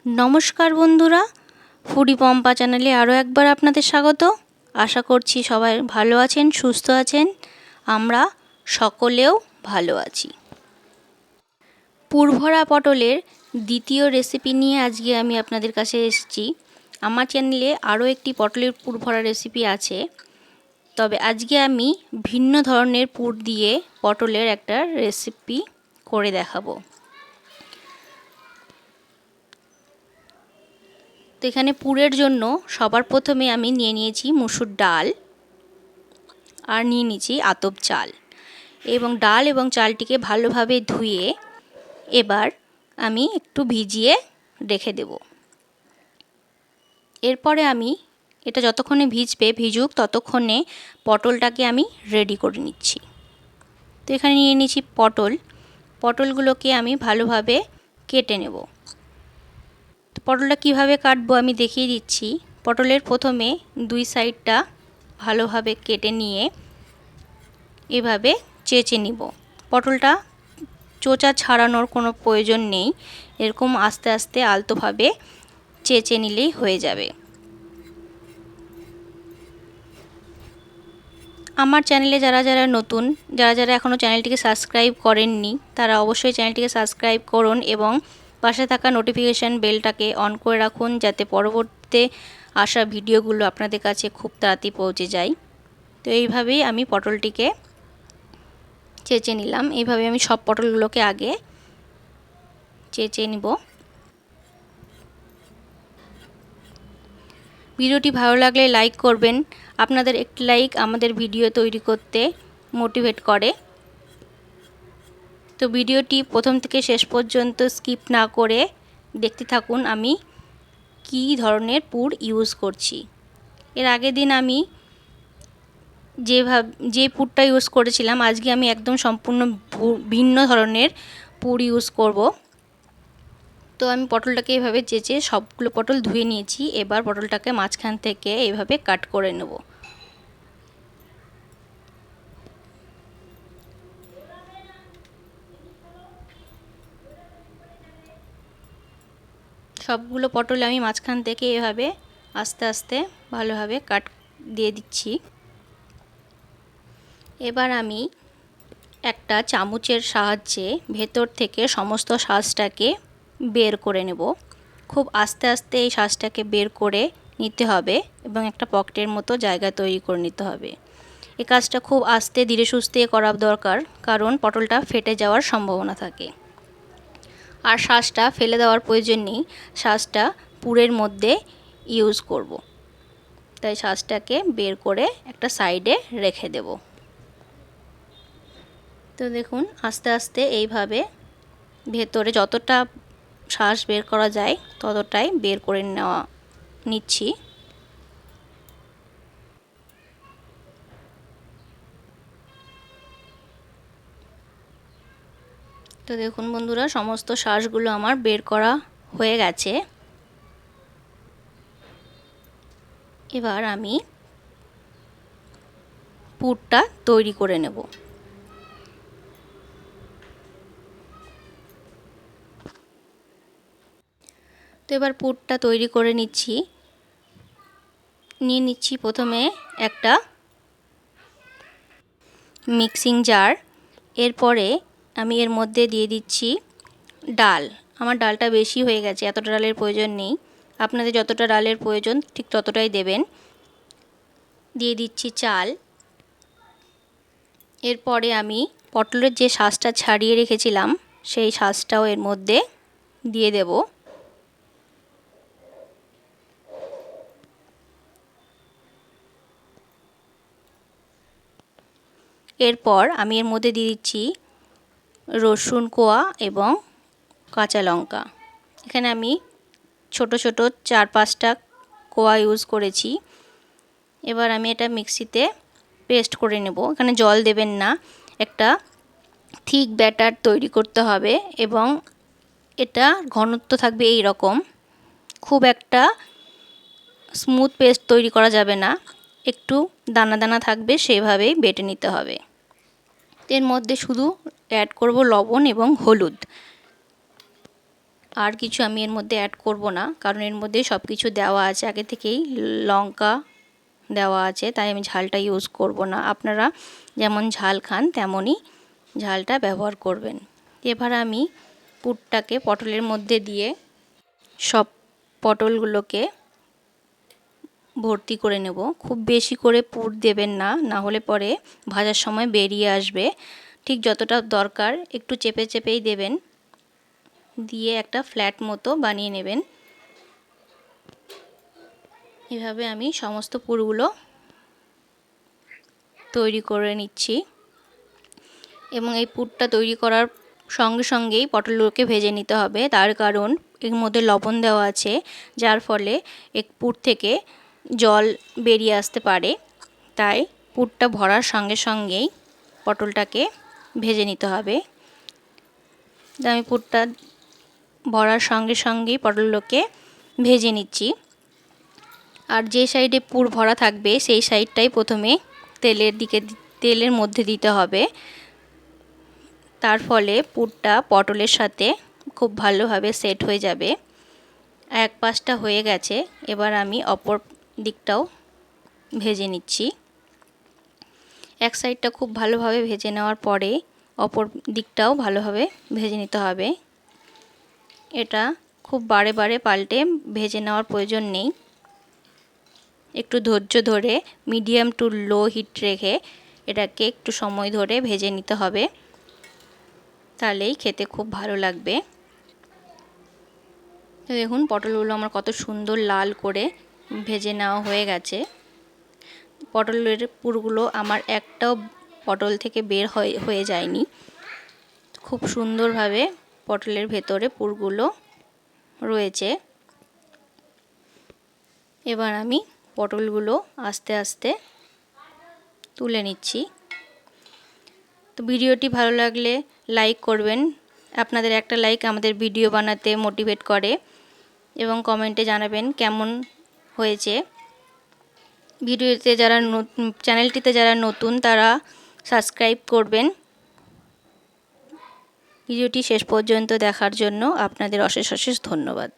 নমস্কার বন্ধুরা, ফুডি পম্পা চ্যানেলে আরও একবার আপনাদের স্বাগত। আশা করছি সবাই ভালো আছেন, সুস্থ আছেন। আমরা সকলেও ভালো আছি। পুরভরা পটলের দ্বিতীয় রেসিপি নিয়ে আজকে আমি আপনাদের কাছে এসেছি। আমার চ্যানেলে আরও একটি পটলের পুরভরা রেসিপি আছে, তবে আজকে আমি ভিন্ন ধরনের পুর দিয়ে পটলের একটা রেসিপি করে দেখাবো। তো এখানে পুরের জন্য সবার প্রথমে আমি নিয়ে নিয়েছি মুসুর ডাল আর নিয়ে নিয়েছি আতপ চাল, এবং ডাল এবং চালটিকে ভালোভাবে ধুয়ে এবার আমি একটু ভিজিয়ে রেখে দেব। এরপরে আমি এটা যতক্ষণে ভিজুক ততক্ষণে পটলটাকে আমি রেডি করে নিচ্ছি। তো এখানে নিয়ে নিয়েছি পটলগুলোকে আমি ভালোভাবে কেটে নেব। তো পটলটা কীভাবে কাটবো আমি দেখিয়ে দিচ্ছি। পটলের প্রথমে দুই সাইডটা ভালোভাবে কেটে নিয়ে এভাবে চেঁচে নিব। পটলটা চোচা ছাড়ানোর কোনো প্রয়োজন নেই, এরকম আস্তে আস্তে আলতোভাবে চেঁচে নিলেই হয়ে যাবে। আমার চ্যানেলে যারা নতুন, যারা এখনও চ্যানেলটিকে সাবস্ক্রাইব করেননি, তারা অবশ্যই চ্যানেলটিকে সাবস্ক্রাইব করুন এবং পাশে থাকা নোটিফিকেশান বেলটাকে অন করে রাখুন, যাতে পরবর্তীতে আসা ভিডিওগুলো আপনাদের কাছে খুব তাড়াতাড়ি পৌঁছে যায়। তো এইভাবেই আমি পটলটিকে চেঁচে নিলাম। এইভাবে আমি সব পটলগুলোকে আগে চেঁচে নিব। ভিডিওটি ভালো লাগলে লাইক করবেন। আপনাদের একটি লাইক আমাদের ভিডিও তৈরি করতে মোটিভেট করে। তো ভিডিওটি প্রথম থেকে শেষ পর্যন্ত স্কিপ না করে দেখতে থাকুন আমি কী ধরনের পুর ইউজ করছি। এর আগের দিন আমি যে পুরটা ইউজ করেছিলাম, আজকে আমি একদম সম্পূর্ণ ভিন্ন ধরনের পুর ইউজ করব। তো আমি পটলটাকে এভাবে চেঁচে সবগুলো পটল ধুয়ে নিয়েছি। এবার পটলটাকে মাঝখান থেকে এইভাবে কাট করে নেব। সবগুলো পটল আমি মাঝখান থেকে এভাবে আস্তে আস্তে ভালোভাবে কাট দিয়ে দিচ্ছি। এবার আমি একটা চামচের সাহায্যে ভেতর থেকে সমস্ত শাঁসটাকে বের করে নেব। খুব আস্তে আস্তে এই শাঁসটাকে বের করে নিতে হবে এবং একটা পকেটের মতো জায়গা তৈরি করে নিতে হবে। এই কাজটা খুব আস্তে ধীরে সুস্থে করা দরকার, কারণ পটলটা ফেটে যাওয়ার সম্ভাবনা থাকে। আর শাঁসটা ফেলে দেওয়ার প্রয়োজন নেই, শাঁসটা পুরের মধ্যে ইউজ করব। তাই শাঁসটাকে বের করে একটা সাইডে রেখে দেব। তো দেখুন আস্তে আস্তে এইভাবে ভেতরে যতটা শাঁস বের করা যায় ততটাই বের করে নিচ্ছি। তো দেখুন বন্ধুরা, সমস্ত শাঁসগুলো আমার বের করা হয়ে গেছে। এবার আমি পুরটা তৈরি করে নেব। তো এবার পুরটা তৈরি করে নিয়ে নিচ্ছি প্রথমে একটা মিক্সিং জার। এরপরে আমি এর মধ্যে দিয়ে দিচ্ছি ডাল। আমার ডালটা বেশি হয়ে গেছে, এতটা ডালের প্রয়োজন নেই, আপনাদের যতটা ডালের প্রয়োজন ঠিক ততটাই দেবেন। দিয়ে দিচ্ছি চাল। এরপরে আমি পটলের যে শাঁসটা ছাড়িয়ে রেখেছিলাম সেই শাঁসটাও এর মধ্যে দিয়ে দেব। এরপর আমি এর মধ্যে দিয়ে দিচ্ছি রসুন কোয়া এবং কাঁচা লঙ্কা। এখানে আমি ছোট ছোট 4-5টা কোয়া ইউজ করেছি। এবার আমি এটা মিক্সিতে পেস্ট করে নেব। এখানে জল দেবেন না, একটা থিক ব্যাটার তৈরি করতে হবে এবং এটা ঘনত্ব থাকবে এই রকম। খুব একটা স্মুথ পেস্ট তৈরি করা যাবে না, একটু দানা দানা থাকবে, সেভাবেই বেটে নিতে হবে। এর মধ্যে শুধু অ্যাড করব লবণ এবং হলুদ। আর কিছু আমি এর মধ্যে অ্যাড করব না, কারণ এর মধ্যে সব কিছু দেওয়া আছে আগে থেকেই, লঙ্কা দেওয়া আছে, তাই আমি ঝালটা ইউজ করব না। আপনারা যেমন ঝাল খান তেমনই ঝালটা ব্যবহার করবেন। এবার আমি পুরটাকে পটলের মধ্যে দিয়ে সব পটলগুলোকে ভর্তি করে নেব। খুব বেশি করে পুর দেবেন না, না হলে পরে ভাজার সময় বেরিয়ে আসবে। ঠিক যতটা দরকার একটু চেপে চেপেই দেবেন, দিয়ে একটা ফ্ল্যাট মতো বানিয়ে নেবেন। এভাবে আমি সমস্ত পুরগুলো তৈরি করে নিচ্ছি এবং এই পুরটা তৈরি করার সঙ্গে সঙ্গেই পটলগুলোকে ভেজে নিতে হবে। তার কারণ এর মধ্যে লবণ দেওয়া আছে, যার ফলে এক পুর থেকে জল বেরিয়ে আসতে পারে। তাই পুরটা ভরার সঙ্গে সঙ্গেই পটলটাকে ভেজে নিতে হবে। আমি পুরটা ভরার সঙ্গে সঙ্গেই পটলগুলোকে ভেজে নিচ্ছি। আর যে সাইডে পুর ভরা থাকবে সেই সাইডটাই প্রথমে তেলের মধ্যে দিতে হবে। তার ফলে পুরটা পটলের সাথে খুব ভালোভাবে সেট হয়ে যাবে। এক পাশটা হয়ে গেছে, এবার আমি অপর দিকটাও ভেজে নিচ্ছি। এক সাইডটা খুব ভালোভাবে ভেজে নেওয়ার পরে অপর দিকটাও ভালোভাবে ভেজে নিতে হবে। এটা খুব বারে বারে পাল্টে ভেজে নেওয়ার প্রয়োজন নেই। একটু ধৈর্য ধরে মিডিয়াম টু লো হিট রেখে এটাকে একটু সময় ধরে ভেজে নিতে হবে, তাহলেই খেতে খুব ভালো লাগবে। তো দেখুন পটলগুলো আমার কত সুন্দর লাল করে ভেজে নেওয়া হয়ে গেছে। পটলের পুরগুলো আমার একটাও পটল থেকে বের হয়ে যায়নি। খুব সুন্দরভাবে পটলের ভেতরে পুরগুলো রয়েছে। এবার আমি পটলগুলো আস্তে আস্তে তুলে নিচ্ছি। তো ভিডিওটি ভালো লাগলে লাইক করবেন। আপনাদের একটা লাইক আমাদের ভিডিও বানাতে মোটিভেট করে এবং কমেন্টে জানাবেন কেমন হয়েছে। চ্যানেলটিতে যারা নতুন তারা সাবস্ক্রাইব করবেন। ভিডিওটি শেষ পর্যন্ত দেখার জন্য আপনাদের অশেষ অশেষ ধন্যবাদ।